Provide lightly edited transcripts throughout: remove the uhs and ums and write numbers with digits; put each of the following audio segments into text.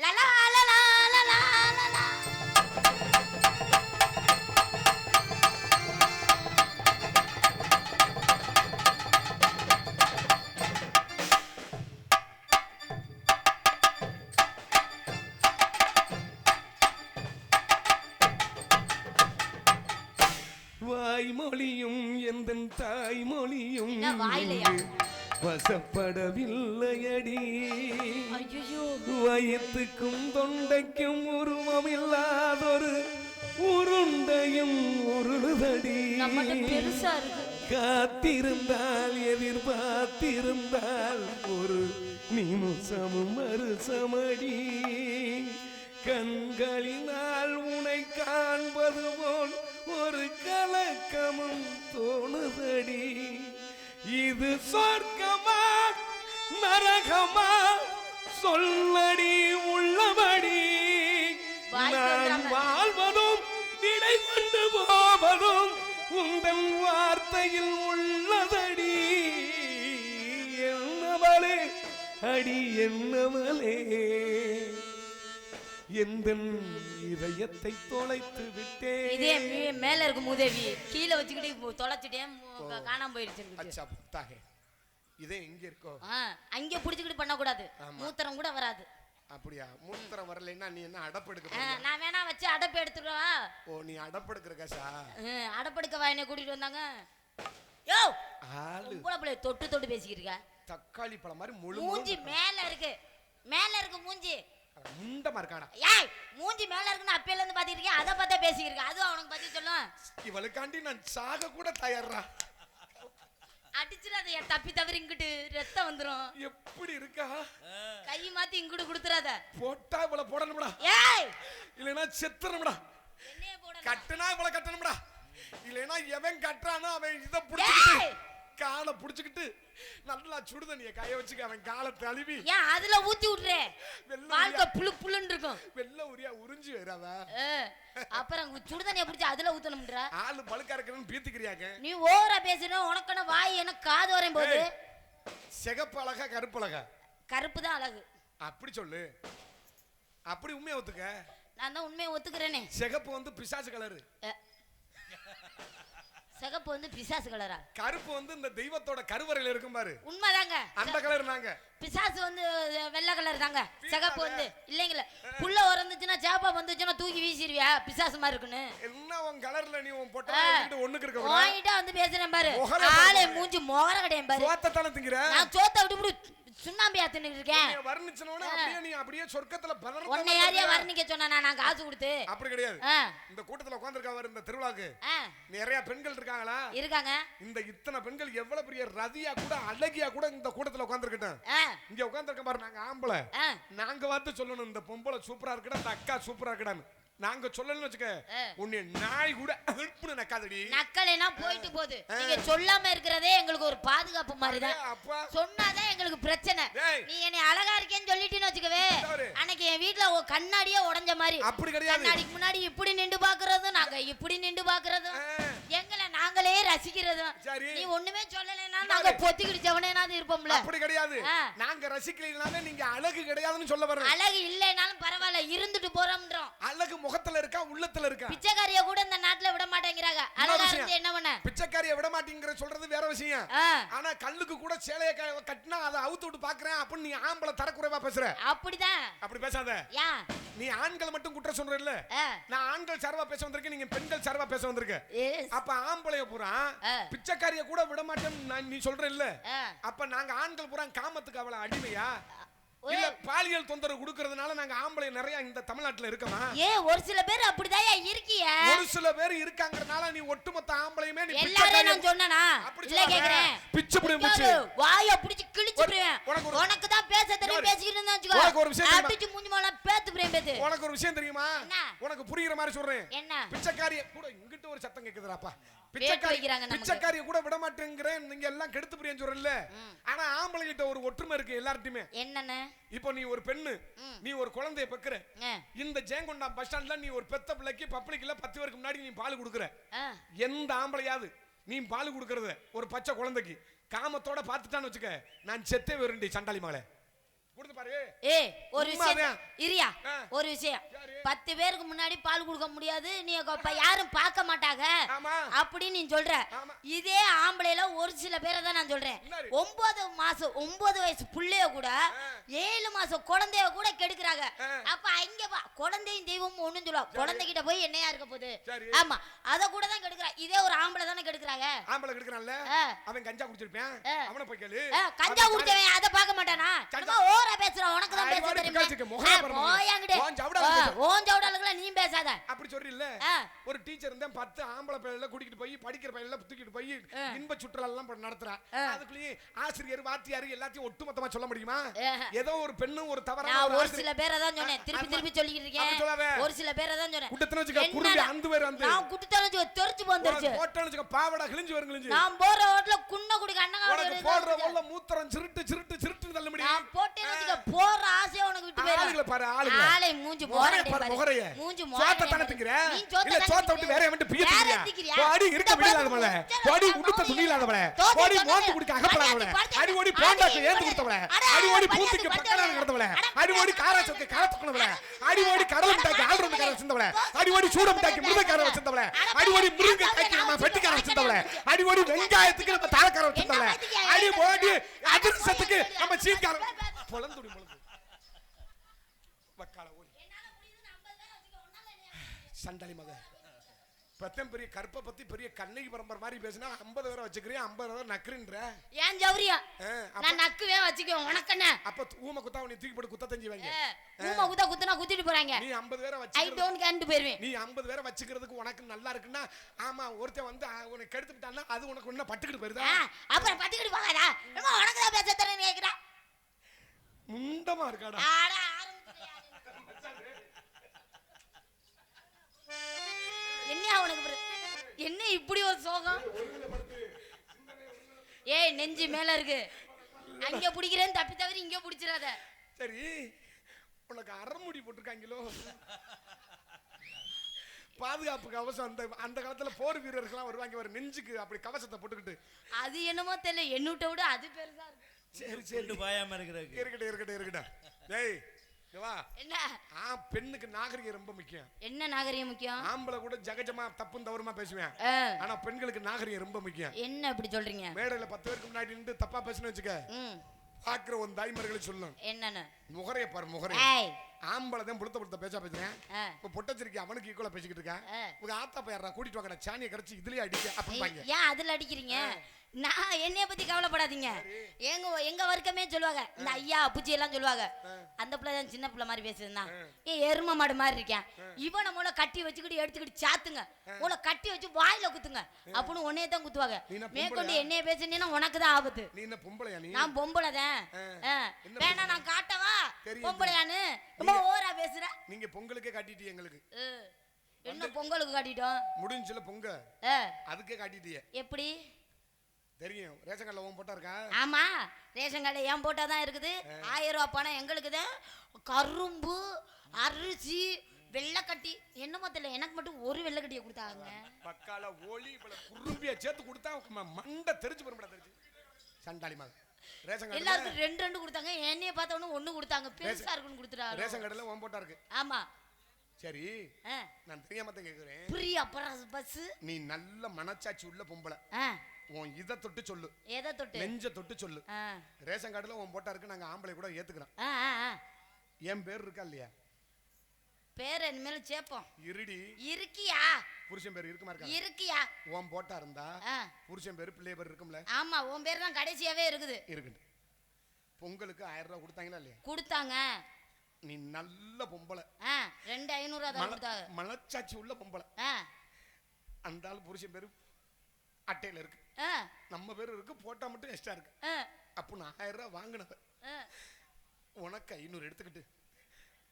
லலா லலா லலா லலா. வாய்மொழியும் எந்தன் தாய்மொழியும் என்ன வாயிலையா? வசப்படவில்லையடி. ஐயோ, வயத்துக்கும் தொண்டைக்கும் உருவமில்லாதொரு உருண்டையும் உருளுதடி. நம்மட்ட பெருசா இருக்கு. காத்திருந்தால் எதிர்பார்த்திருந்தால் ஒரு நிமிஷமும் மறுசமடி. கண்களினால் உனை காண்பது போல் ஒரு கலக்கமும் தோணுதடி. இது சொர்க்கமா நரகமா சொல்லடி உள்ளபடி. நான் வாழ்வதும் விடை கொண்டு போவதும் உந்தன் வார்த்தையில் உள்ளதடி. என்னவளே அடி என்னவளே, எந்தன் இதயத்தை தொலைத்து விட்டேன். இதே மேல இருக்கு மூதேவி, கீழே வச்சுக்கிட்டு தொலைச்சிட்டேன், காணாம போயிடுச்சு. இதே எங்க இருக்கோ அங்க புடிச்சுக்கிட்டு பண்ண கூடாது, மூத்திரம் கூட வராது. அப்படியா? மூத்திரம் வரலைன்னா நீ என்ன அடப்பெடுக்க? நான் வேணா வச்சு அடப்பு எடுத்துருவா. ஓ, நீ அடப்பெடுக்கிற காசா? அடப்பெடுக்க வா, என்னை கூட்டிட்டு வந்தாங்க. யோ பிள்ளை தொட்டு தொட்டு பேசிக்கிட்டு இருக்க. தக்காளி பழம் மாதிரி முழு மூஞ்சி மேல இருக்கு, மேல இருக்கு மூஞ்சி. முண்டமா இருக்காடா. ஏய், மூஞ்சி மேல இருக்குன்னு அப்பையில இருந்து பாத்துட்டு இருக்கேன், அத பார்த்தா பேசிக்கிட்டு இருக்க. அதுவும் அவனுக்கு பத்தி சொல்லும். இவளுக்காண்டி நான் சாக கூட தயாரா. அடிச்சிடாத, என் தப்பி தவறி இங்கிட்டு ரத்தம் வந்துரும். எப்படி இருக்கா? கை மாத்தி இங்கிட்டு குடுத்துறாத. போட்டா இவள போடணும்டா. ஏய், இல்லனா செத்துறணும்டா. என்னைய போடணும். கட்டனா இவள கட்டணும்டா. இல்லனா எவன் கட்டறானோ அவன் இத புடிச்சிட்டு காலை புடிச்சிட்டு நல்லா சுடுதண்ணிய கைய வச்சுக்க, அவன் காலை தழுவி ஏன் அதுல ஊத்தி விட்டுறே, வாழ்க்கை புளு புளுன்னு இருக்கும். வெள்ள உரியா உறிஞ்சி வரவ. அப்புறம் சுடுதண்ணிய புடிச்சு அதுல ஊத்தணும்ன்றா. ஆளு பல்கா இருக்கறன்னு பீத்திக்கிறியாங்க. நீ ஓவரா பேசினா உனக்கன வாய் என்ன காது வரையும் போகுது. சிகப்பு அழகா கருப்பு அழகா? கருப்பு தான் அழகு. அப்படி சொல்லு. அப்படி உண்மையை ஒத்துக்க. நான் தான் உண்மையை ஒத்துக்கிறேனே. சிகப்பு வந்து பிசாசு கலரு, சிகப்பு வந்து பிசாசு கலரா? கருப்பு வந்து இந்த தெய்வத்தோட கருவறையில இருக்கும் பாரு, உண்மைதாங்க. அந்த கலர் நாங்க. பிசாசு வந்து வெள்ளை கலர் தாங்க. சிகப்பு வந்து இல்லைங்களா? புள்ள உறந்துச்சுன்னா சேப்பா வந்துச்சுன்னா தூக்கி வீசிடுவியா பிசாசு மாதிரி இருக்குன்னு? என்ன உன் கலர்ல நீ உன் பொட்டை வச்சிட்டு ஒண்ணுக்கு இருக்க கூடாது. வாங்கிட்டா வந்து பேசுறேன் பாரு, ஆளே மூஞ்சி மொகர கடையும் பாரு. சோத்த தான திங்கற. நான் சோத்த விட்டு சுண்ணாம்பி ஆத்துன்னு இருக்கேன். நீ வர்ணிச்சனோட அப்படியே நீ அப்படியே சொர்க்கத்துல பதறத. உன்னை யாரையா வர்ணிக்க சொன்னா? நான் காசு கொடுத்து? அப்படி கிடையாது. இந்த கூட்டத்துல உட்கார்ந்திருக்கா வர இந்த திருவிழாக்கு நிறைய பெண்கள் இருக்காங்களா? இருக்காங்க. இந்த இத்தனை பெண்கள் எவ்வளவு பெரிய ரதியா கூட அழகியா கூட இந்த கூட்டத்துல உட்கார்ந்திருக்கட்டும். இங்க உட்கார்ந்திருக்க பாரு, நாங்க ஆம்பளை, நாங்க வார்த்தை சொல்லணும். இந்த பொம்பளை சூப்பரா இருக்கடா, இந்த அக்கா சூப்பரா இருக்கடான்னு நாங்க சொல்லணும்னு வச்சுக்க, உன்னை நாய் கூட அழுப்புன்னு நக்காதடி. நக்கலைனா போயிட்டு போகுது. நீங்க சொல்லாம இருக்கிறதே எங்களுக்கு ஒரு பாதுகாப்பு மாதிரி தான். சொன்னாதான் எங்களுக்கு பிரச்சனை. நீ என்னை அழகா இருக்கேன்னு சொல்லிட்டீன்னு வச்சுக்கவே, அன்னைக்கு என் வீட்டுல கண்ணாடியே உடைஞ்ச மாதிரி. அப்படி கிடையாது. கண்ணாடிக்கு முன்னாடி இப்படி நின்று பாக்குறதும், நாங்க இப்படி நின்று பாக்குறதும், எங்களை நாங்களே ரசிக்கிறதும். நீ ஒண்ணுமே சொல்லலைன்னா நாங்க பொத்திக்கிடிச்சவனேனாவது இருப்போம்ல. அப்படி கிடையாது. நாங்க ரசிக்கலைனாலே நீங்க அழகு கிடையாதுன்னு சொல்ல வர்றோம். அழகு இல்லைனாலும் பரவாயில்ல, இருந்துட்டு போறோம்ன்றோம். அழகு முகத்துல இருக்கா உள்ளத்துல இருக்கா? பிச்சைக்காரிய கூட இந்த நாட்டுல விட மாட்டேங்கிறாங்க. அழகா இருந்து என்ன பண்ண? பிச்சைக்காரிய விட மாட்டேங்கிற சொல்றது வேற விஷயம். ஆனா கல்லுக்கு கூட சேலைய கட்டினா அதை அவுத்து விட்டு பாக்குறேன் அப்படின்னு நீ ஆம்பளை தரக்குறைவா பேசுற. அப்படிதான். அப்படி பேசாத. நீ ஆண்கள் மட்டும் குற்றம் சொல்ற இல்ல, நான் ஆண்கள் சார்பா பேச வந்திருக்கேன், நீங்க பெண்கள் சார்பா பேச வந்திருக்க. அப்ப ஆம்பளைய பூரா பிச்சைக்காரிய கூட விட மாட்டேன் நீ சொல்ற இல்ல, அப்ப நாங்க ஆண்கள் பூரா காமத்துக்கு அவளை அடிமையா இல்ல பாலியல் தொந்தரவு கொடுக்கிறதுனால நாங்க ஆம்பளை நிறைய இந்த தமிழ்நாட்டுல இருக்கமா? ஒரு சில பேர் அப்படிதான் இருக்கியா? ஒரு சில பேர் இருக்காங்கறனால நீ ஒட்டுமொத்த ஆம்பளையுமே நீ எல்லாரும் நான் சொன்னனா? இல்ல கேக்குறேன். பிச்சு புடி பிச்சு வாயை பிடிச்சு கிழிச்சு புடுவேன். உனக்கு தான் பேச தெரியும், பேசிக்கிட்டு இருந்தா வெச்சுக்கோ. உனக்கு ஒரு விஷயம் அடிச்சு மூஞ்சி மேல பேத்து புடியே பேத்து. உனக்கு ஒரு விஷயம் தெரியுமா? உனக்கு புரியுற மாதிரி சொல்றேன். என்ன? பிச்சைக்காரிய கூட இங்கிட்ட ஒரு சத்தம் கேக்குதுடாப்பா. பிச்சைக்காரிய கூட விட மாட்டேங்கறேன், நீங்க எல்லாம் கெடுத்து புரியன்னு சொல்றல்ல. ஆனா ஆம்பளை கிட்ட ஒரு ஒற்றுமை இருக்கு எல்லார்ட்டயுமே. என்னன்னு? இப்போ நீ ஒரு பெண்ணு, நீ ஒரு குழந்தையை பெக்கற, இந்த ஜேங்கொண்டா பஸ் ஸ்டாண்ட்ல நீ ஒரு பெத்த பிள்ளைக்கு பப்ளிக்ல 10 பேருக்கு முன்னாடி நீ பால் குடுக்குற. எந்த ஆம்பளையாவது நீ பால் குடுக்கறத ஒரு பச்சை குழந்தைக்கு காமத்தோட பார்த்துட்டான்னு வச்சுக்க, நான் செத்தே வருண்டி சண்டாளி மகளே. கொடுத்து பாரு. ஏய் ஒரு விஷயம் இரியா, ஒரு விஷயம் 10 பேருக்கு முன்னாடி பால் கொடுக்க முடியாது, நீ யாரும் பார்க்க மாட்டாங்க அப்படி நீ சொல்ற. இதே ஆம்பளையில ஒரு சில பேரை தான் நான் சொல்றேன். 9 வயசு புள்ளைய கூட 7 மாசம் குழந்தைய கூட கெடுக்குறாங்க. அப்ப அங்க குழந்தையும் தெய்வம் ஒண்ணும் சொல்லுவா, குழந்தைகிட்ட போய் என்னையா இருக்க போகுது? ஆமா, அத கூட தான் கெடுக்குறா. இதே ஒரு ஆம்பளை தானே கெடுக்குறாங்க. ஆம்பளை கெடுக்குறான்ல, அவன் கஞ்சா குடிச்சிருப்பான், அவனை போய் கேளு. கஞ்சா குடிச்சவன் அத பார்க்க மாட்டானா? ஓரா பேசுற, உனக்கு தான் பேச தெரியும். ஓன் ஜவுடாலுக்குல நீ பேசாத அப்படி சொல்றீல்ல. ஒரு டீச்சர் இருந்தா 10 ஆம்பளை பையல கூட்டிட்டு போய் படிக்கிற பையல தூக்கிட்டு போய் இன்ப சுற்றுலா எல்லாம் நடத்துறா. அதுக்குள்ளே ஆசிரியர் வாத்தியார் எல்லாத்தையும் ஒட்டுமொத்தமா சொல்ல முடியுமா? ஏதோ ஒரு பெண்ணு ஒரு தவறான ஒரு சில பேரை தான் சொன்னேன், திருப்பி சொல்லிக்கிட்டு இருக்கேன். ஒரு சில பேரை தான் சொன்னேன். குட்டத்தன வச்சுக்க குருவி அந்த பேர் வந்து நான் குட்டத்தன வச்சுக்க தெரிஞ்சு வந்துருச்சு. போட்டன வச்சுக்க பாவடா கிழிஞ்சு வருங்க. நான் போற ரோட்ல குன்ன குடி கண்ணங்க உனக்கு போடுற உள்ள மூத்திரம் சிறுட்டு தள்ள முடியும். நான் போட்டேன்னு வச்சுக்க போற ஆசை உனக்கு விட்டு போயிடும். ஆளுகளை பாரு, ஆளை மூஞ்சி போறே பாரு, முகரைய மூஞ்சி சோத்த தனத்துக்குற இல்ல சோத்த விட்டு வேற எவன்ட்ட பியத்திக்கிறியா? ஓடி இருக்க முடியாதவளே, ஓடி உடுத்த துணியில்லாதவளே, ஓடி மோந்து குடிக்க அகப்படாதவளே, அடி ஓடி போண்டாக்கு ஏந்து கொடுத்தவளே, அடி ஓடி பூத்திக்கு பக்கனால நடந்தவளே, அடி ஓடி காராச்சோக்கு காரத்துக்குனவளே, அடி ஓடி கடலம் தாக்கி ஆல்ரவுண்ட் கார வச்சிருந்தவளே, அடி ஓடி சூடம் தாக்கி முருங்கைக்கார வச்சிருந்தவளே, அடி ஓடி முருங்கை தாக்கி நம்ம வெட்டிக்கார வச்சிருந்தவளே, அடி ஓடி வெங்காயத்துக்கு நம்ம தாளக்கார வச்சிருந்தவளே, அடி ஓடி அதிர்சத்துக்கு நம்ம சீன்கார பொளந்துடி வக்கால ஓடி சண்டாளி மக பத்தம் பெரிய கற்ப பத்தி பெரிய கண்ணகி பரம்பரை மாதிரி பேசினா 50 பேரை வச்சுக்கிறேன், 50 பேரை நக்குறன்ற. ஏன் ஜௌரியா நான் நக்குவே வச்சுக்குவேன், உனக்கு என்ன? அப்ப ஊம குத்தா உன்னை தூக்கி போட்டு குத்த தஞ்சிவாங்க. ஊம குத்தனா குத்திட்டு போறாங்க. நீ 50 பேரை வச்சு ஐ டோன்ட் கேன் போயிடுவேன். நீ 50 பேரை வச்சுக்கிறதுக்கு உனக்கு நல்லா இருக்குன்னா, ஆமா ஒருத்தன் வந்து உன்னை கெடுத்துட்டான்னா அது உனக்கு ஒண்ணு பட்டுக்கிட்டு போயிருதா? அப்புறம் பட்டுக்கிட்டு போகாதா? என்னமோ உனக்கு தான் பேச தரேன்னு கேக்குறா. முண்டமா இருக்காடா. என்ன உனக்கு என்ன இப்படி ஒரு சோகம்? ஏய் நெஞ்சு மேல இருக்கு, அங்க பிடிக்கிறேன்னு தப்பி தவறி இங்க பிடிச்சிடாத. சரி, உனக்கு அரைமுடி போட்டிருக்காங்களோ? பாதுகாப்பு கவசம் அந்த காலத்துல போர் வீரர்கள்லாம் வருவாங்க, ஒரு நெஞ்சுக்கு அப்படி கவசத்தை போட்டுக்கிட்டு. அது என்னமோ தெரியல, என்னட்ட விட அது பெருசா இருக்கு. சரி சரி, பாயாம இருக்கட்டும். டேய் என்ன பெண்ணுக்கு நாகரிகம் ரொம்ப முக்கியம். என்ன நாகரிகம் முக்கியம்? ஆம்பளை கூட ஜகஜமா தப்பும் தவறுமா பேசுவேன், ஆனா பெண்களுக்கு நாகரிகம் ரொம்ப முக்கியம். என்ன இப்படி சொல்றீங்க? மேடையில 10 பேருக்கு முன்னாடி நின்று தப்பா பேசணும் வச்சுக்க, பாக்குற உன் தாய்மார்களை சொல்லணும் என்னன்னு. முகரைய பாரு, முகரை. ஆம்பளை தான் புளுத்த பேச பேசுறேன், இப்ப பொட்டச்சிருக்கி அவனுக்கு ஈக்குவலா பேசிக்கிட்டு இருக்கேன். உங்க ஆத்தா பையறா கூட்டிட்டு வாங்கடா, சாணியை கரைச்சி இதுலயே அடிக்க அப்படிம்பாங்க. ஏன் அதுல அடிக்கிறீங்க? நான் என்னைய பத்தி கவலைப்படாதீங்க. எங்க வர்க்கமே சொல்லுவாங்க, இந்த ஐயா அப்புச்சி எல்லாம் சொல்லுவாங்க, அந்த பிள்ளை தான் சின்ன பிள்ளை மாதிரி பேசுதுதான், ஏன் எரும மாடு மாதிரி இருக்கேன், இவனை மூளை கட்டி வச்சுக்கிட்டு எடுத்துக்கிட்டு சாத்துங்க, மூளை கட்டி வச்சு வாயில குத்துங்க அப்படின்னு உன்னைய தான் குத்துவாங்க. மேற்கொண்டு என்னைய பேசுனீங்கன்னா உனக்கு தான் ஆபத்து. நீ என்ன பொம்பளையா? நான் பொம்பளை தான். வேணா நான் காட்டவா பொம்பளையான்னு? ரொம்ப ஓவரா பேசுற. நீங்க பொங்கலுக்கே காட்டிட்டீங்க எங்களுக்கு. என்ன பொங்கலுக்கு காட்டிட்டோம்? முடிஞ்சுல பொங்க, அதுக்கே காட்டிட்டீங்க. எப்படி தெரியும்? ரேஷன் கார்டுல ஓன் போட்டா இருக்கா? ஆமா, ரேஷன் கார்டுல ஏன் போட்டா தான் இருக்குது. 1000 ரூபாய் பணம் எங்களுக்கு தான். கரும்பு, அரிசி, வெள்ளக்கட்டி, என்னமோ தெரியல, எனக்கு மட்டும் ஒரு வெள்ளக்கட்டியை கொடுத்தாங்க. பக்கால ஓலி குறும்பியா சேர்த்து கொடுத்தா மண்டை தெரிஞ்சு போற தெரிஞ்சு. சண்டாளி மகன் ரேஷன் கார்டுல எல்லாருக்கும் 2 கொடுத்தாங்க, என்னைய பார்த்தவனு 1 கொடுத்தாங்க, பெருசா இருக்குன்னு கொடுத்துட்டாங்க. ரேஷன் கார்டுல ஓன் போட்டா இருக்கு. ஆமா. சரி, நான் தெரியாம தான் கேக்குறேன். புரிய பஸ். நீ நல்ல மனச்சாட்சி உள்ள பொம்பளை, உன் இத தொட்டு சொல்லு. எதை தொட்டு? நெஞ்ச தொட்டு சொல்லு. ரேஷன் கார்டுல உன் போட்டா இருக்கு, நாங்க ஆம்பளை கூட ஏத்துக்கிறோம். என் பேர் இருக்கா இல்லையா? பேர் இனிமேல சேப்போம். இருடி இருக்கியா? புருஷன் பேர் இருக்குமா? இருக்கா? இருக்கியா? உன் போட்டா இருந்தா புருஷன் பேர் பிள்ளை பேர் இருக்கும்ல? ஆமா, உன் பேர் தான் கடைசியாவே இருக்குது. இருக்குது. பொங்கலுக்கு 1000 ரூபாய் கொடுத்தாங்களா இல்லையா? கொடுத்தாங்க. நீ நல்ல பொம்பளை. 2500 தான் கொடுத்தாங்க. மனச்சாட்சி உள்ள பொம்பளை. அந்த ஆளு புருஷன் பேரு அட்டையில இருக்கு, நம்ம பேரு இருக்கு, போட்டா மட்டும் எக்ஸ்ட்ரா இருக்கு. அப்போ நான் 1000 ரூபாய் வாங்கினத உனக்கு 500 எடுத்துக்கிட்டு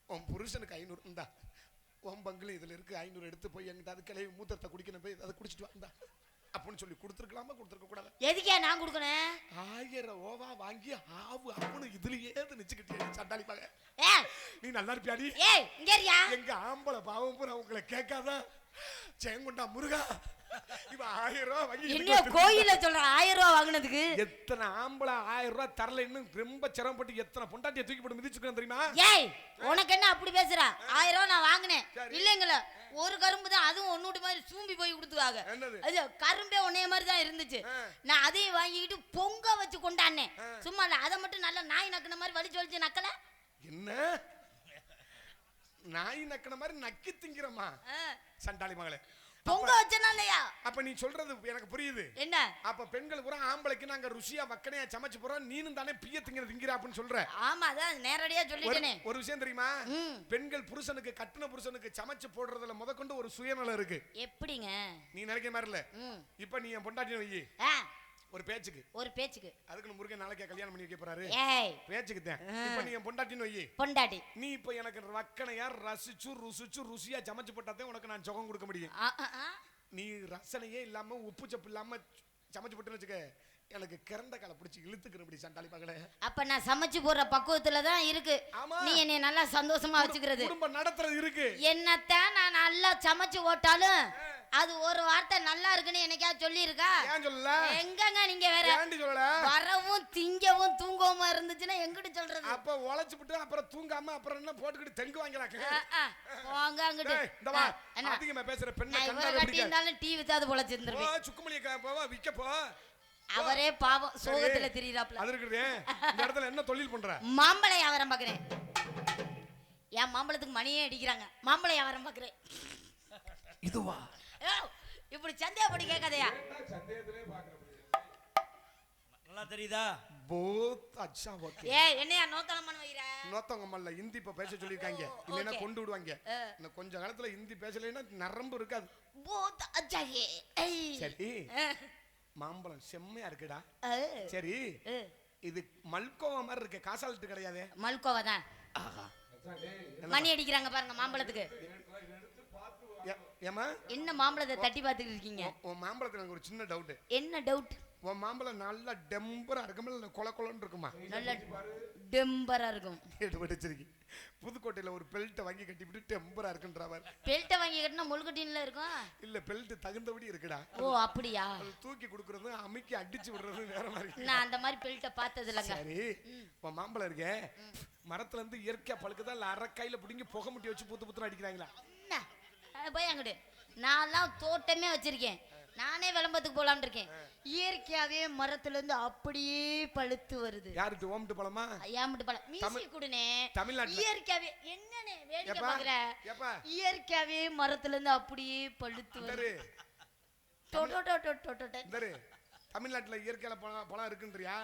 உன் புருஷனுக்கு 500 இருந்தா, உன் பங்குல இதுல இருக்கு 500 எடுத்து போய் எங்கிட்ட அது கிளவி மூத்தத்தை குடிக்கணும், போய் அதை குடிச்சிட்டு வந்தா அப்படின்னு சொல்லி கொடுத்துருக்கலாமா? கொடுத்துருக்க கூடாது. எதுக்கே நான் கொடுக்கணும்? 1000 ரூபா வாங்கி ஆவு அவனு இதுலயே நிச்சுக்கிட்டே சண்டாளி பாங்க. நீ நல்லா இருப்பியாடி? எங்க ஆம்பளை பாவம் பூரா உங்களை கேட்காதா? சேங்குண்டா முருகா இவன் 1000 ரூபாய் வாங்கி என்ன கோயில சொல்ற 1000 ரூபாய் வாங்குனதுக்கு எத்தனை ஆம்பளை 1000 ரூபாய் தரல இன்னும் ரொம்ப சிரமப்பட்டு எத்தனை பொண்டாட்டியை தூக்கி போட்டு மிதிச்சுக்கணும் தெரியுமா? ஏய் உனக்கு என்ன அப்படி பேசுற? 1000 ரூபாய் நான் வாங்குனேன் இல்லைங்களா? ஒரு கரும்பு தான், அதுவும் ஒன்னூட்டு மாதிரி சூம்பி போய் கொடுத்துவாங்க. அது கரும்பே ஒன்னே மாதிரி தான் இருந்துச்சு. நான் அதையும் வாங்கிக்கிட்டு பொங்க வச்சு கொண்டாடினேன். சும்மா இல்ல, அதை மட்டும் நல்லா நாய் நக்கின மாதிரி வலிச்சு வலிச்சு நக்கல. என்ன நாய் நக்கின மாதிரி நக்கி திங்கிறமா சண்டாளி மகளே? பொங்க வச்சனா இல்லையா? அப்ப நீ சொல்றது எனக்கு புரியுது. என்ன அப்ப பெண்கள் கூட ஆம்பளைக்கு நாங்க ருசியா வக்கனையா சமைச்சு போறோம், நீனும் தானே பிய திங்கிற அப்படின்னு சொல்ற. ஆமா, அதான் நேரடியா சொல்லிட்டேனே. ஒரு விஷயம் தெரியுமா? பெண்கள் புருஷனுக்கு கட்டின புருஷனுக்கு சமைச்சு போடுறதுல முதற்கொண்டு ஒரு சுயநலம் இருக்கு. எப்படிங்க? நீ நினைக்கிற மாதிரி இல்ல. இப்ப நீ என் பொண்டாட்டி வை ஒரு பேச்சுக்கு அதுக்கு முருகன் நாளைக்கே கல்யாணம் பண்ணி வைக்க போறாரு. பேச்சுக்கு தான். இப்ப நீ என் பொண்டாட்டின்னு வை. பொண்டாட்டி நீ இப்ப எனக்கு வக்கனையா ரசிச்சு ருசியா சமைச்சு போட்டாதே உனக்கு நான் சுகம் கொடுக்க முடியும். நீ ரசனையே இல்லாம உப்பு சப்பு இல்லாம சமைச்சு போட்டுன்னு வச்சுக்க, எனக்கு கிறந்த காலை பிடிச்சி இழுத்துக்கிறபடி சண்டாளி மகளே. அப்ப நான் சமைச்சு போடுற பக்குவத்துல தான் இருக்கு நீ என்னை நல்லா சந்தோஷமா வச்சுக்கிறது. குடும்பம் நடத்துறது இருக்கு. என்னத்தான் நான் நல்லா சமைச்சு ஓட்டாலும் அது ஒரு வார்த்தை நல்லா இருக்குன்னு என்னைக்காவது சொல்லி இருக்கா? ஏன் சொல்லல? எங்கங்க நீங்க வேற ஏன்டி சொல்லல? வரவும் திங்கவும் தூங்கவும் இருந்துச்சுன்னா எங்கிட்டு சொல்றது? அப்ப உழைச்சு விட்டு அப்புறம் தூங்காம அப்புறம் என்ன போட்டுக்கிட்டு தெங்கு வாங்கலாக்க. போங்க அங்கிட்டு. இந்த வா அதிகமா பேசுற பெண்ணை கண்டால கட்டி இருந்தாலும் டீ வித்தாது பொளச்சிருந்திருக்கு. ஓ சுக்குமலிய போவா விக்க போ. அவரே பாவம் சோகத்துல திரியறாப்ல. அது இருக்குதே. இந்த இடத்துல என்ன தொழில் பண்ற? மாம்பழ வியாபாரம் பாக்குறேன். ஏன் மாம்பழத்துக்கு மணியே அடிக்கிறாங்க. மாம்பழ வியாபாரம் பாக்குறேன். இதுவா? இப்படி சந்தேகப்படி கேட்காதயா? சந்தேகத்திலே பாக்குறேன். நல்லா தெரியுதா? बहुत अच्छा होता है. ஏய் என்னையா நோத்தலமன் வைற? நோத்தங்கமல்ல ஹிந்தி இப்ப பேச சொல்லிருக்காங்க. இல்லனா கொண்டு விடுவாங்க. இன்னும் கொஞ்ச காலத்துல ஹிந்தி பேசலைன்னா நரம்பு இருக்காது. बहुत अच्छा है. சரி. மாம்பழம் செம்மையா இருக்குடா. சரி. இது மல்கோவா மாதிரி இருக்கு, காசால்ட்டு கிடையாதே. மல்கோவா தான். மணி அடிக்கிறாங்க பாருங்க மாம்பழத்துக்கு. ஏமா என்ன மாம்பழத்தை தட்டி பார்த்துட்டு இருக்கீங்க? உன் மாம்பழத்துல எனக்கு ஒரு சின்ன டவுட். என்ன டவுட்? உன் மாம்பழம் நல்லா டெம்பரா இருக்குமா இல்ல கொல கொலன்னு இருக்குமா? நல்ல டெம்பரா இருக்கும். கேட்டு படிச்சிருக்கீங்க. புதுக்கோட்டையில ஒரு பெல்ட் வாங்கி கட்டிவிட்டு டெம்பரா இருக்குன்றவர். பெல்ட் வாங்கி கட்டினா முள்கட்டின்ல இருக்கும். இல்ல பெல்ட் தகுந்தபடி இருக்குடா. ஓ அப்படியா? தூக்கி கொடுக்கறது அமுக்கி அடிச்சு விடுறது வேற மாதிரி. நான் அந்த மாதிரி பெல்ட்ட பார்த்தது இல்லங்க. சரி. உன் மாம்பழம் இருக்கே மரத்துல இருந்து இயற்கையா பழுக்குதா இல்ல அரக்கையில புடிங்கி புகை முட்டி வச்சு புத்து புத்துன்னு அடிக்கிறாங்களா? போய் அங்கிட்டு. நான்லாம் தோட்டமே வச்சிருக்கேன். நானே விளம்பரத்துக்கு போலாம்னு இருக்கேன். இயற்கையாவே மரத்துல இருந்து அப்படியே பழுத்து வருது. யாருக்கு? ஓம்ட்டு பழமா? ஐயாமட்டு பழம். மீசி குடுனே. தமிழ்நாட்டுல இயற்கையாவே என்னனே வேடிக்கை பாக்குற? இயற்கையாவே மரத்துல இருந்து அப்படியே பழுத்து வருது. டோடோ தமிழ்நாட்டுல இயற்கையில பழம் இருக்குன்றியா?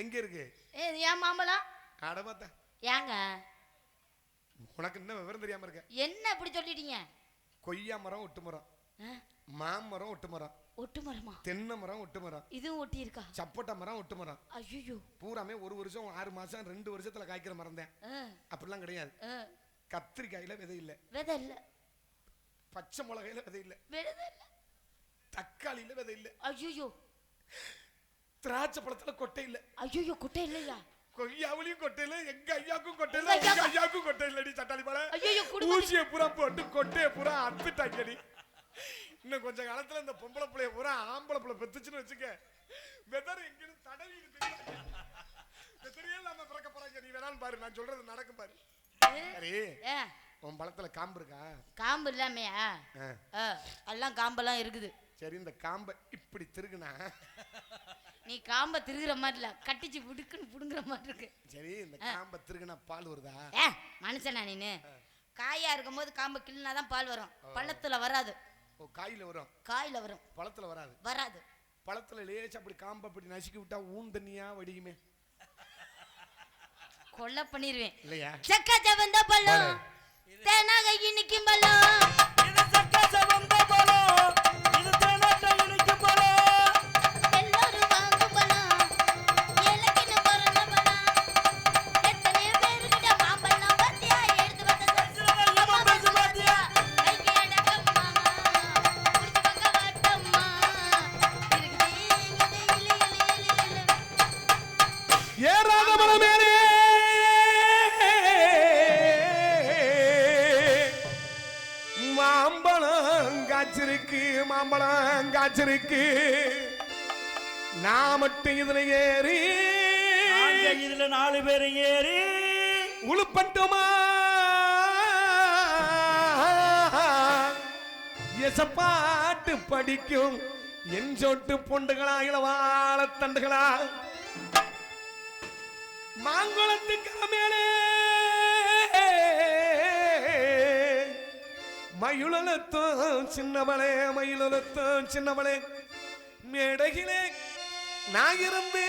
எங்க இருக்கு? ஏன் மாம்பழம்? அட பாத்தா. ஏங்க உனக்கு என்ன விவரம் தெரியாம இருக்க? என்ன இப்படி சொல்லிட்டீங்க? கொய்யா மரம் ஒட்டு மரம், மாமரம் ஒட்டு மரம், ஒட்டு மரமா? தென்னை மரம் ஒட்டு மரம், இதுவும் ஒட்டி இருக்கா? சப்போட்டா மரம் ஒட்டு மரம். ஐயோ பூராமே ஒரு வருஷம் 6 மாசம் 2 வருஷத்துல காய்க்கிற மரம் தான். அப்படிலாம் கிடையாது. கத்திரிக்காயில விதை இல்ல. விதை இல்ல. பச்சை மிளகாயில விதை இல்ல. விதை இல்ல. தக்காளியில விதை இல்ல. ஐயோ திராட்சை பழத்துல கொட்டை இல்ல. ஐயோ கொட்டை இல்லையா? கொய்யாவிலையும் கொட்டை இல்ல. எங்க ஐயாக்கும் கொட்டை இல்ல. எங்க ஐயாக்கும் கொட்டை இல்லடி சட்டாளி பழ. ஊசியை பூரா போட்டு கொட்டையை பூரா அத்துட்டாங்கடி. இன்னும் கொஞ்ச காலத்துல இந்த பொம்பளை பிள்ளைய பூரா ஆம்பளை பிள்ளை பெத்துச்சுன்னு வச்சுக்க, வெதர் எங்கன்னு தடவி வெதரியே இல்லாம பிறக்க போறாங்க. நீ வேணாலும் பாரு, நான் சொல்றது நடக்கும் பாரு. சரி. உன் பழத்துல காம்பு இருக்கா? காம்பு இல்லாமையா? எல்லாம் காம்பெல்லாம் இருக்குது. சரி, இந்த காம்பை இப்படி திருகுனா நீ காம்பை திருகுற மாதிரி இல்ல, கட்டிச்சு புடுக்குன்னு புடுங்குற மாதிரி இருக்கு. சரி, இந்த காம்பை திருகுனா பால் வருதா? மனுஷனா நீனு? காயா இருக்கும் போது காம்பை கிள்ளினாதான் பால் வரும். பழத்துல வராது. ஓ, காயில வரும். காயில வரும், பழத்துல வராது. வராது. பழத்துல லேசா அப்படி காம்பை அப்படி நசுக்கி விட்டா ஊன் தண்ணியா வடியுமே. கொல்ல பண்ணிடுவேன் இல்லையா? சக்கா சவந்த பழம் தேனாக இனிக்கும் பழம். இது சக்கா சவந்த பழம், இது தேனாக இனிக்கும் பழம். எல்லாரும் வாங்கும் பழம், ஏலக்கின்னு பிறந்த பழம். எத்தனை பேருக்கிட்ட மாம்பழம் பாத்தியா? எடுத்து வந்த பேசு பாத்தியா? கைக்கு அடக்கம்மா, குடிச்சு பக்க வாட்டம்மா. ஏறாத மரமேறே காய்ச்சிருக்கு, மாம்பழம் காய்ச்சிருக்கு. நான் மட்டும் இதுல ஏறி இதுல 4 பேர் ஏறி உழுப்பட்டுமா எசப்பாட்டு படிக்கும் என் சொட்டு பொண்டுகளா இளவாழ தண்டுகளா மாங்குளத்துக்கு மேலே மயிலத்தும் சின்னவளே மயிலத்தும் சின்னவளே மேடையிலே நான் இருந்து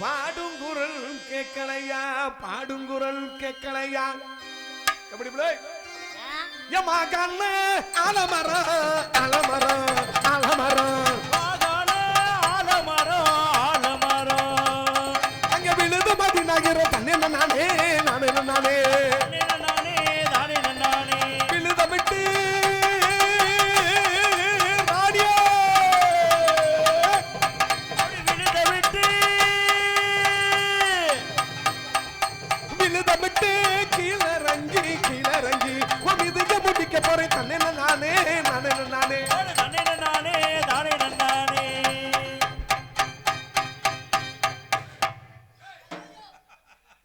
பாடுங்குரல் கேட்கலையா பாடுங்குரல் கேட்கலையா எப்படி பிள்ளை எம்மா கண்ண அலமரம் அலமரம் அலமரம் அங்க விழுது மதி நகர தண்ணி நானே நானே நானே விழுத விட்டு விழுதமிட்டு கீழறங்கி கீழறங்கி இதுக்க முடிக்க போறேன் தன்னே நானே நானே நானே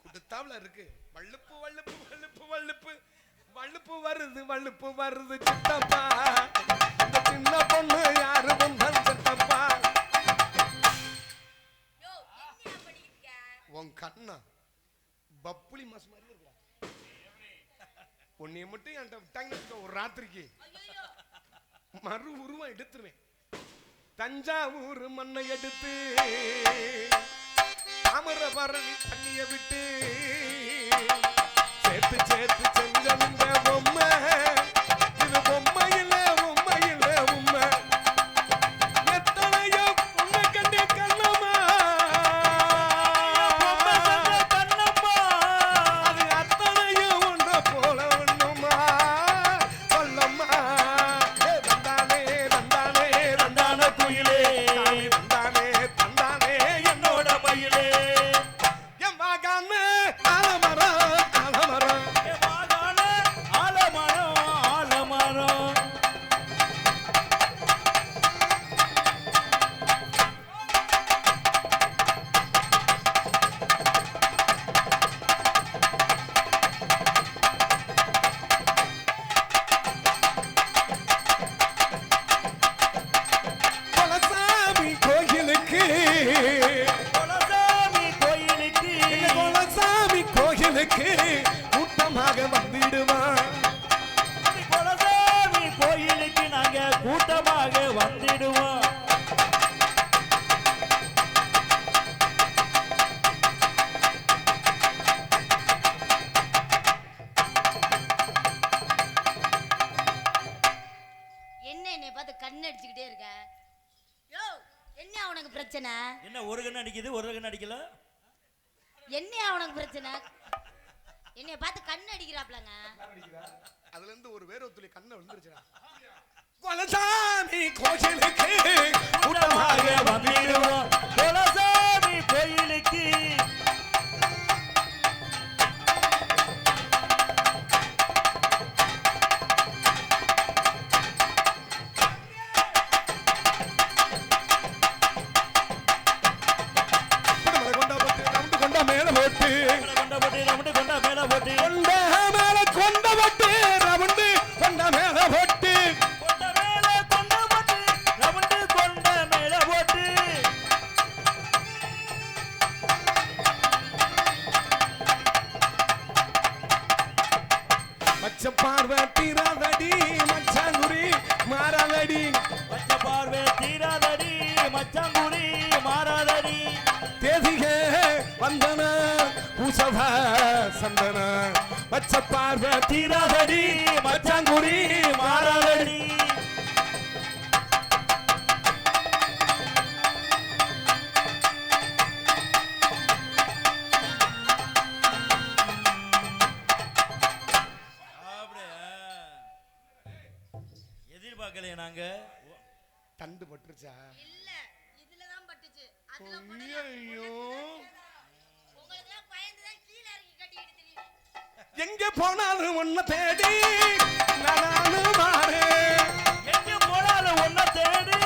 குடுத்தாவல இருக்கு வள்ளுப்பு வள்ளுப்பு வள்ளுப்பு வள்ளுப்பு வள்ளுப்பு வருது வள்ளுப்பு வருது சித்தப்பா இந்த சின்ன பொண்ணு யாரு வந்தால் சித்தப்பா உன் கண்ணா பப்புளி மாசு மாதிரி இருக்கா உன்னைய மட்டும் என்கிட்ட விட்டாங்க ஒரு ராத்திரிக்கு மறு உருவம் எடுத்துருவேன் தஞ்சாவூர் மண்ணை எடுத்து தாமிரபரணி தண்ணிய விட்டு சேர்த்து சேர்த்து செஞ்ச இந்த பொம்மை இது பொம்மை இல்ல உண்மை இல்ல உண்மை எத்தனையோ உன்னை கண்டே கண்ணம்மா அது அத்தனையும் ஒன்றை போல ஒண்ணுமா சொல்லம்மா தந்தானே தந்தானே தந்தான குயிலே தந்தானே தந்தானே என்னோட மயிலே என் மகன் ஆலமரம் ஆலமரம் குலசாமி கோயிலுக்கு எங்க குலசாமி கோயிலுக்கு கூட்டமாக வந்திடுவான் கோயிலுக்கு நாங்க கூட்டமாக வந்துடுவோம். என்ன என்னை பார்த்து கண்ணு அடிச்சுக்கிட்டே இருக்க யோ என்ன அவனுக்கு பிரச்சனை என்ன ஒரு கண்ணு அடிக்குது ஒரு கண்ணு அடிக்கல என்ன அவனுக்கு பிரச்சனை என்னை பார்த்து கண்ணு அடிக்கிறாப்லங்க அதுல இருந்து ஒரு வேற ஒருத்தலி கண்ணை விழுந்துருச்சுடா குலசாமி கோயிலுக்கு கூட்டமாக வந்துடுவோம். குலசாமி கோயிலுக்கு கொண்ட மேல போட்டு ரவுண்டு கொண்டா மேல போட்டு கொண்ட மேல கொண்ட போட்டு ரவுண்டு கொண்ட மேல போட்டு கொண்ட மேல கொண்ட போட்டு ரவுண்டு கொண்ட மேல போட்டு மச்ச பார்வை தீராதடி மச்சாங்குடி மாறாதடி பச்சை பார்வை தீராதடி மச்சாங்குடி மாறாதடி தேதிக வந்தன பூசவா சந்தன மச்ச பார்வை தீராதடி மச்சாங்குடி மாறாதடி எதிர்பார்க்கலையே நாங்க தண்டு பட்டுருச்சா இல்ல இதுலதான் பட்டுச்சு அதுல ஐயோ உங்களுக்கு எல்லாம் பயந்து தான் கீழ இறங்கி கட்டிட்டு தெரியுது எங்க போனாலும் ஒன்ன தேடி நானும் மாறே எங்க போனாலும் ஒன்ன தேடி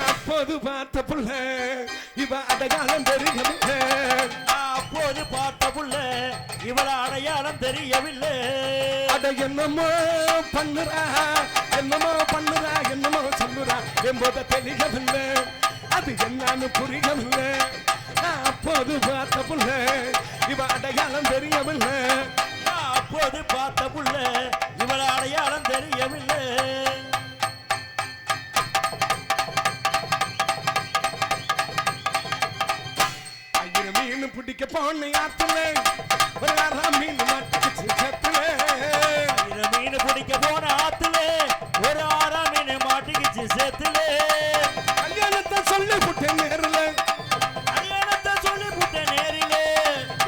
அப்போது பார்த்த புள்ள இவ அடையாளம் தெரியவில்லை அப்போது பார்த்த புள்ள இவள அடையாளம் தெரியவில்லை அட என்னமோ பண்ணுறா என்னமோ சொல்லுறா என்பதை தெரியவில்லை அது என்னன்னு புரியவில்லை அப்போது பார்த்த புள்ள இவ அடையாளம் தெரியவில்லை அப்போது பார்த்த புள்ள இவள அடையாளம் தெரியவில்லை மீன் பிடிக்க போன ஆத்துல ஒரு மீன் மாட்டுக்கு சத்துல மீன் பிடிக்க போன ஆத்துல ஒரு மீன் மாட்டுக்குச்சு சேத்துல கல்யாணத்தை சொல்லி புட்டேன் நேரில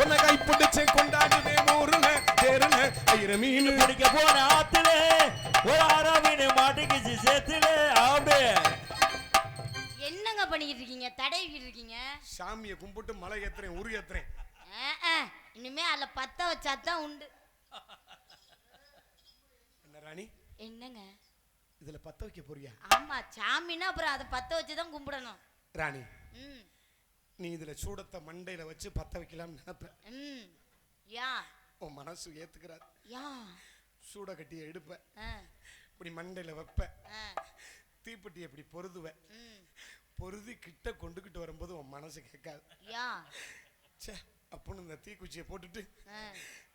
உன்னை கை பிடிச்சு கொண்டாடுவே ஊருல தேருல ஐயர மீன் பிடிக்க போன ஆத்துல ஒரு மீன் மாட்டுக்குச்சு சேத்துல அப்படியே என்னங்க பண்ணிக்கிட்டு இருக்கீங்க? தடவிக்கிட்டு இருக்கீங்க. சாமியை கும்பிட்டு மலை ஏத்துறேன் உரு ஏத்துறேன். இனிமே அதுல பத்த வச்சாதான் உண்டு. என்ன ராணி? என்னங்க இதுல பத்த வைக்க போறியா? ஆமா, சாமினா அப்புறம் அதை பத்த வச்சுதான் கும்பிடணும். ராணி, நீ இதுல சூடத்தை மண்டையில வச்சு பத்த வைக்கலாம் நினைப்ப. யா உன் மனசு ஏத்துக்கிறார். யா சூட கட்டிய எடுப்ப, இப்படி மண்டையில வைப்ப, தீப்பெட்டி எப்படி பொருதுவ, பொருதி கிட்ட கொண்டுகிட்டு வரும்போது உன் மனசு கேட்காது. அப்படின்னு இந்த தீக்குச்சியை போட்டுட்டு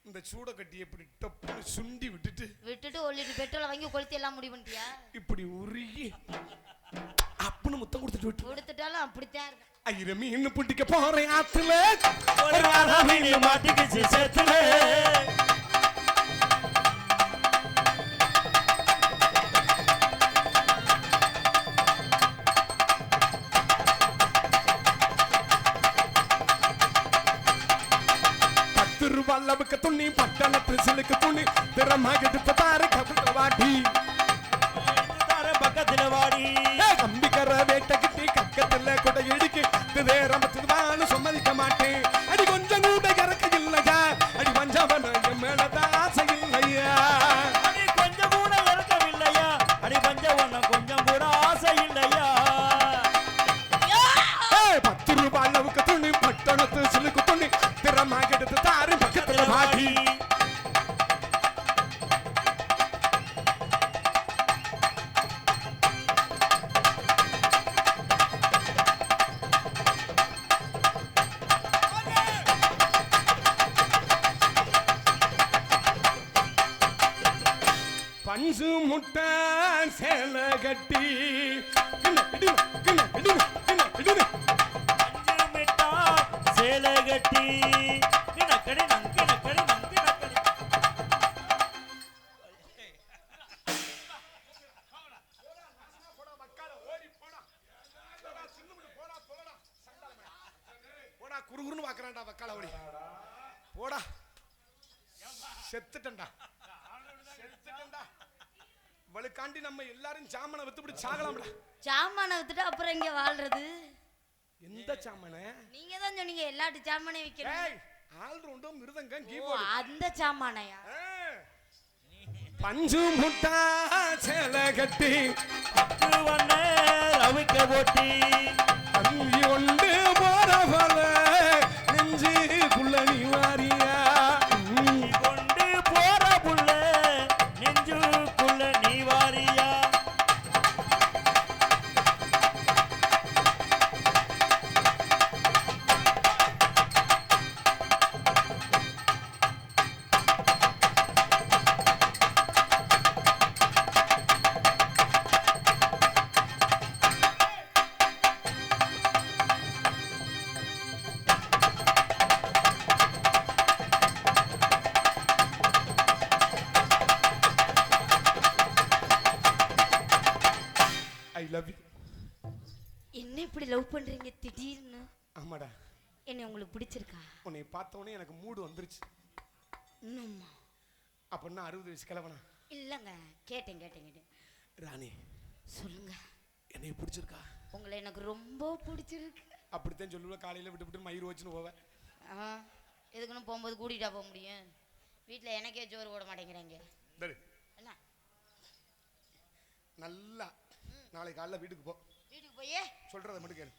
இந்த சூட கட்டி எப்படி டப்புன்னு சுண்டி விட்டுட்டு ஒரு லிட்டர் பெட்ரோலை வாங்கி கொளுத்தி எல்லாம் முடிவு பண்ணிட்டியா? இப்படி உருகி அப்படின்னு முத்தம் கொடுத்துட்டாலும் அப்படித்தான் இருக்கு. ஐயர மீன் பிடிக்க போறேன் ஆத்துல மாட்டிக்கிச்சு சேத்துல வல்லவுக்கு துணி பட்டணத்து சிலுக்கு துணி திறமாக எடுத்து தாரு கபுல வாடி பக்கத்துல வாடி கம்பிக்கர வேட்டை கிட்டி கக்கத்துல கூட இடிக்கு வேறமத்துவான்னு சம்மதிக்க மாட்டேன். அடி கொஞ்சம் கூட இறக்க இல்லையா, அடி பஞ்சவன என் மேலதான் ஆசை இல்லையா, அடி கொஞ்சம் கூட இறக்கவில்லையா, அடி பஞ்சவன கொஞ்சம் கூட ஆசை இல்லையா. 10 ரூபாய் அளவுக்கு துணி பட்டணத்து சிலுக்கு துணி திறமாக எடுத்து தாரு பக்கத்துல வாடி பஞ்சு முட்டை சேலை கட்டி சேலை கட்டி நக்கடி நங்கி நக்கடி நங்கி நக்கடி போடா குறுகுறுன்னு பாக்குறான்டா வக்கால ஓடி போடா செத்துட்டா வழுக்காண்டி நம்ம எல்லாரும் சாமனை வித்துப்படி சாகலாம்டா. சாமான வித்துட்டு அப்புறம் இங்க வாழ்றது எந்த சாமன? நீங்க தான் சொன்னீங்க எல்லாட்டு சாமானே விக்கணும். ஆல் ரவுண்டோ மிருதங்கம் கீபோர்டு அந்த சாமானையா? பஞ்சு முட்டா சேலை கட்டி வண்ண ரவிக்க போட்டி அங்கி ஒன்று போற போல நெஞ்சுக்குள்ள நீ வாரியா கொண்டு போற புள்ள நெஞ்சுக்குள்ள நீ வாரியா. என்ன உங்களுக்கு பிடிச்சிருக்கா? உன்னை பார்த்த உடனே எனக்கு மூடு வந்துருச்சு. இன்னும்மா? அப்படின்னா 60 வயசு கிழவனா? இல்லைங்க, கேட்டேன். ராணி சொல்லுங்க. என்னை பிடிச்சிருக்கா? உங்களை எனக்கு ரொம்ப பிடிச்சிருக்கு. அப்படித்தான் சொல்லுவேன். காலையில் விட்டு மயிர் வச்சுன்னு போவேன். எதுக்குன்னு போகும்போது கூட்டிகிட்டா போக முடியும்? வீட்டில் எனக்கே ஜோறு போட மாட்டேங்கிறாங்க. என்ன நல்லா நாளை காலைல வீட்டுக்கு போ. வீட்டுக்கு போயே சொல்கிறத மட்டும் கேளு.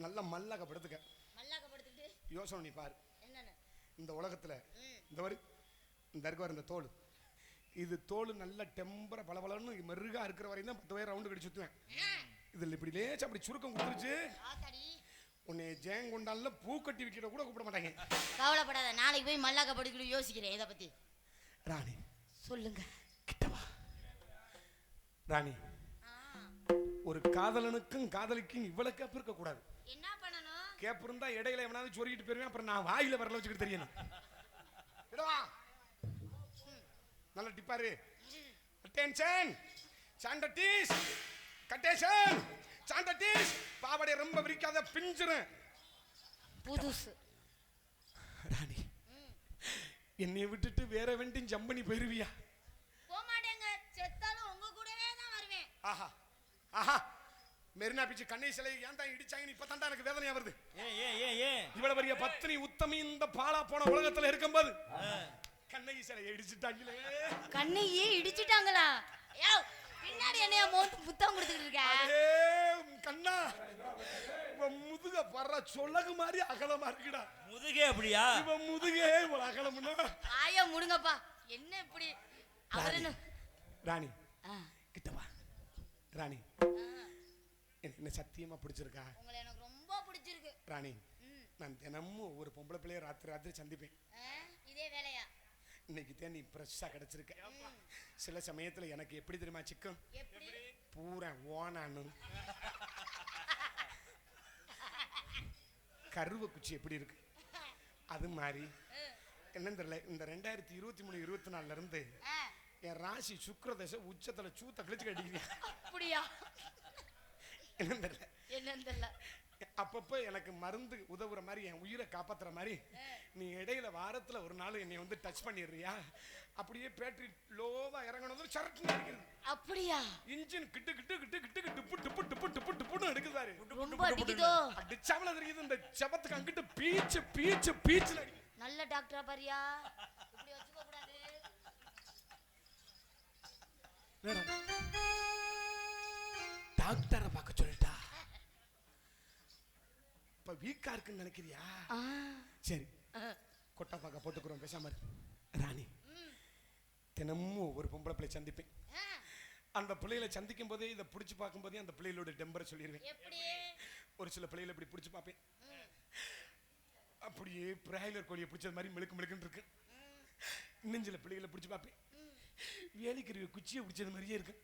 நல்லா மல்லாக்கப்படுத்துக்க. மல்லாக்கப்படுத்துக்கிட்டு யோசனை நீ பாரு. என்னன்னு இந்த உலகத்தில் இந்த வரி இந்த இருக்க இந்த தோல், இது தோல் நல்ல டெம்பரை பளபளன்னு மெருகா இருக்கிற வரையும் தான் 10 பேர் ரவுண்டு கடி சுற்றுவேன். இதில் இப்படி லேச்சு அப்படி சுருக்கம் கொடுத்துருச்சு, உன்னை ஜெயங்கொண்டால பூ கட்டி விற்கிற கூட கூப்பிட மாட்டாங்க. கவலைப்படாத, நாளைக்கு போய் மல்லாக்கப்படுத்திக்கிட்டு யோசிக்கிறேன் இதை பற்றி. ராணி சொல்லுங்க. கிட்டவா ராணி. ஒரு காதலனுக்கும் காதலிக்கும் இவ்வளவு கேப் இருக்க கூடாது. என்ன பண்ணணும்? கேப் இருந்தா இடையில எவனாவது சொருகிட்டு போயிருவேன். அப்புறம் நான் வாயில வரல வச்சுக்கிட்டு தெரியணும். நல்ல டிப்பாரு. அட்டென்ஷன் சாண்டடிஸ் கட்டேஷன் சாண்டடிஸ். பாவடை ரொம்ப விரிக்காத பிஞ்சிரும். புதுசு. ராணி என்னை விட்டுட்டு வேற வெண்டின் ஜம்பனி போயிருவியா? போக மாட்டேங்க, செத்தாலும் உங்க கூடவே தான் வருவேன். ஆஹா ஆஹா. மெரினா பீச் கண்ணை சிலை ஏன் தான் இடிச்சாங்கன்னு இப்பதான்டா எனக்கு வேதனையா வருது. இவ்வளவு பெரிய பத்னி உத்தமி இந்த பாலா போன உலகத்துல இருக்கும்போது கண்ணகி சிலையை இடிச்சுட்டாங்களே. கண்ணையே இடிச்சுட்டாங்களா? பின்னாடி என்னைய புத்தகம் கொடுத்துட்டு இருக்க? கண்ணா முதுக பர்ற சொலகு மாதிரி அகலமா இருக்குடா. முதுகே அப்படியா? இவன் முதுகே அகலம்னா ஆயா முடுங்கப்பா. என்ன இப்படி அவரு? ராணி கிட்டவா. ராணி என்ன சத்தியமா பிடிச்சிருக்கா? உங்களை எனக்கு ரொம்ப பிடிச்சிருக்கு ராணி. நான் தினமும் ஒரு பொம்பளை பிள்ளைய ராத்திரி சந்திப்பேன். இதே வேலையா? இன்னைக்கு தான் நீ ஃப்ரெஷ்ஷா கிடைச்சிருக்க. சில சமயத்துல எனக்கு எப்படி தெரியுமா சிக்கம்? பூரா ஓனானு கருவ குச்சி எப்படி இருக்கு அது மாதிரி என்னன்னு தெரியல. இந்த 2023-24 இருந்து என் ராசி சுக்கிரதசை உச்சத்துல சூத்த கழிச்சு கட்டிக்கிறேன். அப்படியா? என்னன்னு தெரியல. என்னன்னு தெரியல. அப்பப்ப எனக்கு மருந்து உதவுற மாதிரி, என் உயிரை காப்பாத்துற மாதிரி நீ இடையில வாரத்துல ஒரு நாள் என்னை வந்து டச் பண்ணிடுறியா? அப்படியே பேட்டரி லோவா இறங்கணும் சரட்டு அடிக்குது. அப்படியா? இன்ஜின் கிட்டு கிட்டு கிட்டு கிட்டு கிட்டு டுப்பு டுப்பு டுப்பு டுப்பு டுப்புன்னு எடுக்குதாரு. ரொம்ப அடிக்குதோ? அடிச்சாவல தெரியுது. இந்த செபத்துக்கு அங்கிட்டு பீச்சு பீச்சு பீச்சுல அடிக்குது. நல்ல டாக்டரா பாரியா? இப்படி வச்சுக்க கூடாது. டாக்டரை பார்க்க சொல்லிட்டா. இப்ப வீக்கா இருக்குன்னு நினைக்கிறியா? சரி கொட்டா பார்க்க போட்டுக்கிறோம் பேசாம. ராணி தினமும் ஒரு பொம்பளை பிள்ளை சந்திப்பேன். அந்த பிள்ளைகளை சந்திக்கும் போதே இதை பிடிச்சி பார்க்கும் போதே அந்த பிள்ளைகளோட டெம்பரை சொல்லிடுவேன். ஒரு சில பிள்ளைகளை இப்படி பிடிச்சி பார்ப்பேன். அப்படியே பிராய்லர் கோழியை பிடிச்சது மாதிரி மிளுக்கு மிளுக்குன்னு இருக்கு. இன்னும் சில பிள்ளைகளை பிடிச்சி பார்ப்பேன். வேலிக்கருவி குச்சியை பிடிச்சது மாதிரியே இருக்கு.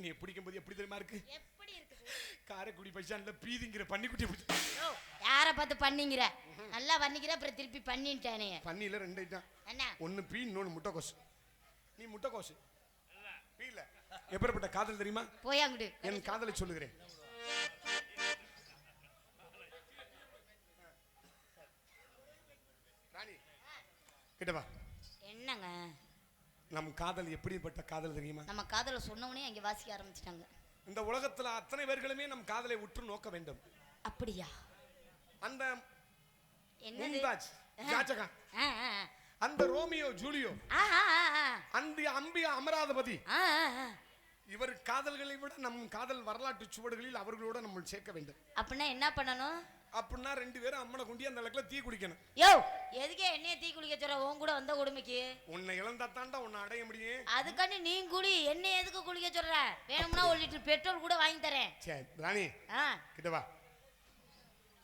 நீ பிடிக்கும் போது எப்படி தெரியுமா இருக்கு? காரைக்குடி பைசான்ல பீதிங்கிற பன்னிக்குட்டியை பிடிச்சி. யாரை பார்த்து பண்ணிங்கிற? நல்லா பண்ணிக்கிற அப்புறம் திருப்பி பண்ணிட்டானே. பண்ணியில 2 ஐட்டம். ஒன்னு பீ, இன்னொன்னு முட்டைக்கோசு. நீ முட்டைக்கோசு பீல எப்படிப்பட்ட காதல் தெரியுமா? போய் அங்கிட்டு என் காதலை சொல்லுகிறேன். ராணி கிட்டவா. என்னங்க நம் காதல் எப்படிப்பட்ட காதல் தெரியுமா? நம்ம காதலை சொன்னவனே அங்கே வாசிக்க ஆரம்பிச்சிட்டாங்க. இந்த உலகத்துல அத்தனை பேர்களுமே நம் காதலை உற்று நோக்க வேண்டும். அப்படியா? அந்த என்னது? ஜாச்சகா, அந்த ரோமியோ ஜூலியோ, அந்த அம்பியா அமராவதி, இவர் காதல்களை விட நம் காதல் வரலாற்று சுவடுகளில் அவர்களோட நம்ம சேர்க்க வேண்டும். அப்படின்னா என்ன பண்ணணும்? அப்படின்னா 2 பேரும் அம்மனை குண்டி அந்த இடத்துல தீ குளிக்கணும். யோ எதுக்கே என்னைய தீ குளிக்க சொல்ற? உன் கூட வந்த கொடுமைக்கு உன்னை இழந்தா தாண்டா உன்னை அடைய முடியும். அதுக்காண்டி நீ குடி, என்ன எதுக்கு குளிக்க சொல்ற? வேணும்னா 1 லிட்டர் பெட்ரோல் கூட வாங்கி தரேன். சரி ராணி கிட்ட வா.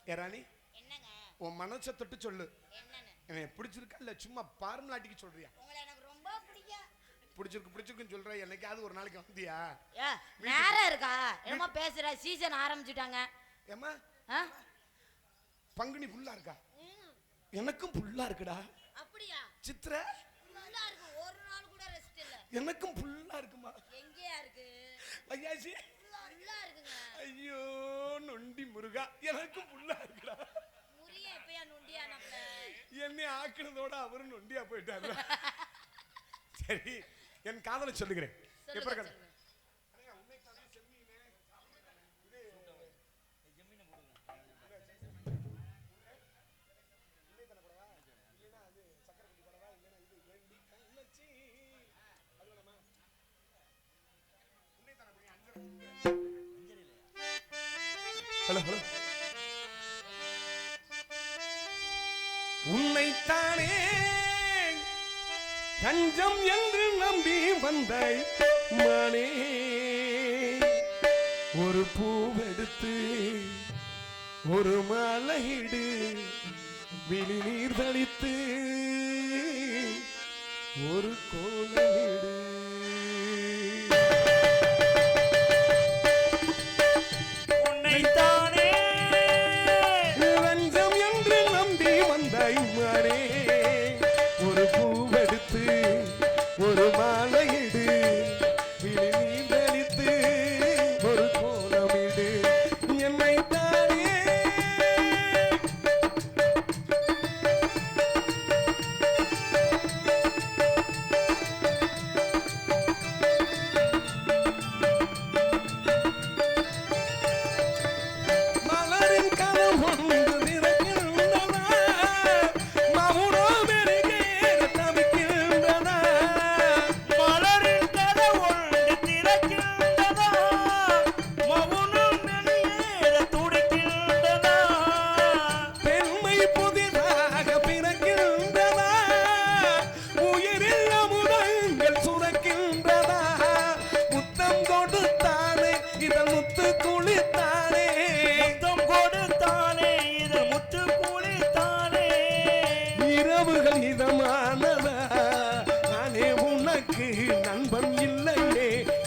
ஏ ராணி, என்னங்க உன் மனசை தொட்டு சொல்லு. என்னன்னு? எனக்கு பிடிச்சிருக்கா இல்ல சும்மா பார்மலாட்டிக்கு சொல்றியா? உங்களை எனக்கு ரொம்ப பிடிக்கும். பிடிச்சிருக்குன்னு சொல்ற. என்னைக்காவது ஒரு நாளைக்கு வந்தியா? நேரம் இருக்கா? என்னமா பேசுற? சீசன் ஆரம்பிச்சுட்டாங்க. ஏமா பங்குனி புல்லா இருக்கா? எனக்கும் புல்லா இருக்குடா. அப்படியா? சித்ரா புல்லா இருக்கு. ஒரு நாள் கூட ரெஸ்ட் இல்ல. எனக்கும் புல்லா இருக்குமா? எங்கயா இருக்கு? வையாசி புல்லா இருக்குங்க. ஐயோ நொண்டி முருகா, எனக்கும் புல்லா இருக்குடா. ஆக்கினதோட அவரு நொண்டியா போயிட்டாரு. சரி, என் காதலை சொல்லுகிறேன். ஹலோ ஹலோ, உன்னைத்தானே தஞ்சம் என்று நம்பி வந்தாய் மானே, ஒரு பூவெடுத்து ஒரு மாலையிடு, விழி நீர் தளித்து ஒரு கோலமிடு. ஒரு பூவெடுத்து ஒரு மாலையிடு, விழி நீர் தளித்து ஒரு கோலமிடு. என்னைத்தானே மலரின் கதவு ஒன்று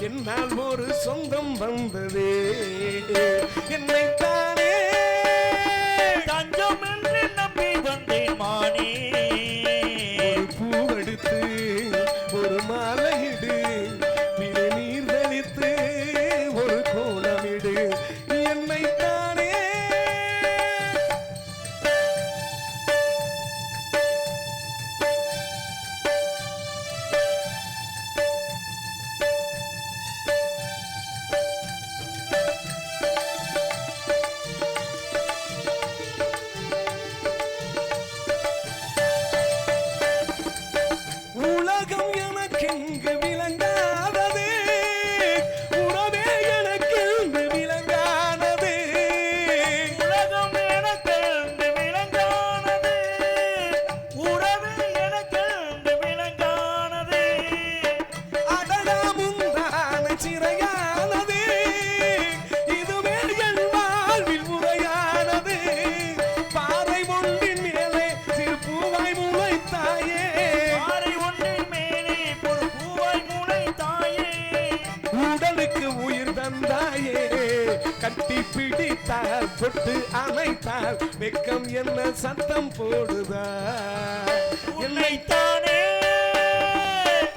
என்னால் ஒரு சொந்தம் வந்ததே. என்னைத்தானே தஞ்சம் என்று நம்பி வந்தேன் மானே, ஒரு பூவெடுத்து ஒரு மாலையிடு, விழி நீர் தளித்து ஒரு கோலமிடு. என்னைத்தானே கட்டி பிடித்தால் தொட்டு அணைத்தால் வெக்கம் என்ன சத்தம் போடுதா. என்னைத்தானே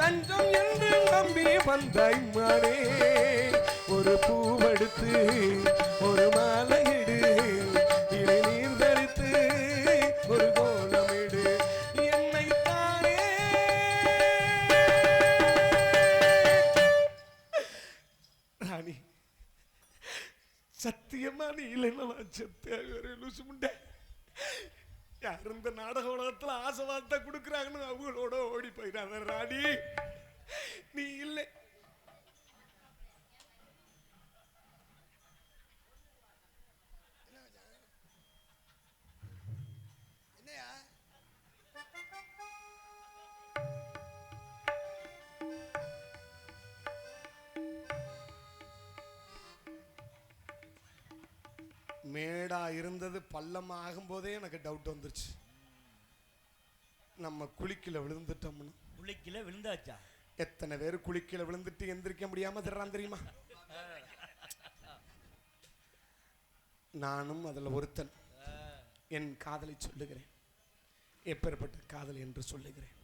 தஞ்சம் என்று நம்பி வந்தாய் மானே, ஒரு பூவெடுத்து ஒரு மாலையிடு, விழி நீர் தளித்து ஒரு கோலமிடு. என்னைத்தானே ராணி, சத்தியமா நீ இல்லைன்னா நான் செத்த. யார் இந்த நாடக உலகத்துல ஆசை வார்த்தை கொடுக்குறாங்கன்னு அவங்களோட ஓடி போயிடாத ராணி. நீ இல்லை. மேடா இருந்தது பள்ளமா ஆகும் போதே எனக்கு டவுட் வந்துருச்சு. நம்ம குளிக்கல விழுந்துட்டோம்னு. குளிக்கல விழுந்தாச்சா? எத்தனை பேர் குளிக்கல விழுந்துட்டு எந்திரிக்க முடியாம திர்றான் தெரியுமா? நானும் அதுல ஒருத்தன். என் காதலை சொல்லுகிறேன். எப்பேற்பட்ட காதல் என்று சொல்லுகிறேன்.